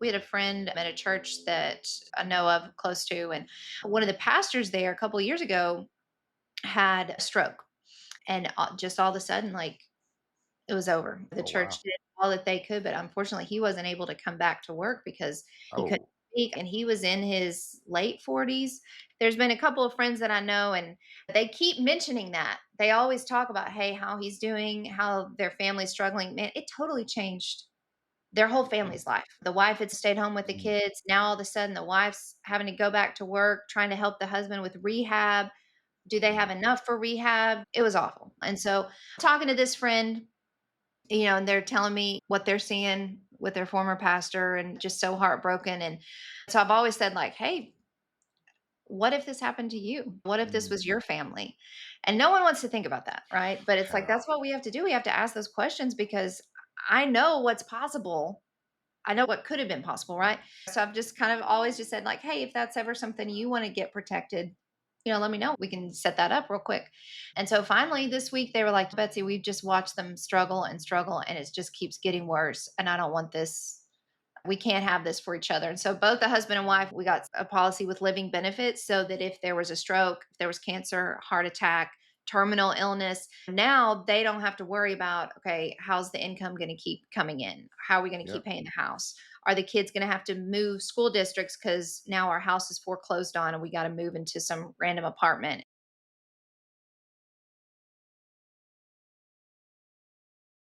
We had a friend at a church that I know of close to, and one of the pastors there a couple of years ago had a stroke. And just all of a sudden, like, it was over. The Oh, church wow. did all that they could, but unfortunately, he wasn't able to come back to work because he couldn't Oh, speak, and he was in his late 40s. There's been a couple of friends that I know, and they keep mentioning that. They always talk about, hey, how he's doing, how their family's struggling. Man, it totally changed their whole mm, family's life. The wife had stayed home with the mm, kids. Now all of a sudden, the wife's having to go back to work, trying to help the husband with rehab. Do they mm, have enough for rehab? It was awful. And so, talking to this friend, and they're telling me what they're seeing with their former pastor and just so heartbroken. And so I've always said, like, hey, what if this happened to you? What if this mm. was your family? And no one wants to think about that, right? But it's like Yeah. that's what we have to do. We have to ask those questions because I know what's possible. I know what could have been possible, right? So I've just kind of always just said, like, hey, if that's ever something you want to get protected, let me know. We can set that up real quick. And so finally this week they were like, Betsy, we've just watched them struggle and struggle and it just keeps getting worse. And I don't want this. We can't have this for each other. And so both the husband and wife, we got a policy with living benefits so that if there was a stroke, if there was cancer, heart attack, terminal illness, now they don't have to worry about, okay, how's the income going to keep coming in? How are we going to Yeah. keep paying the house? Are the kids going to have to move school districts because now our house is foreclosed on and we got to move into some random apartment?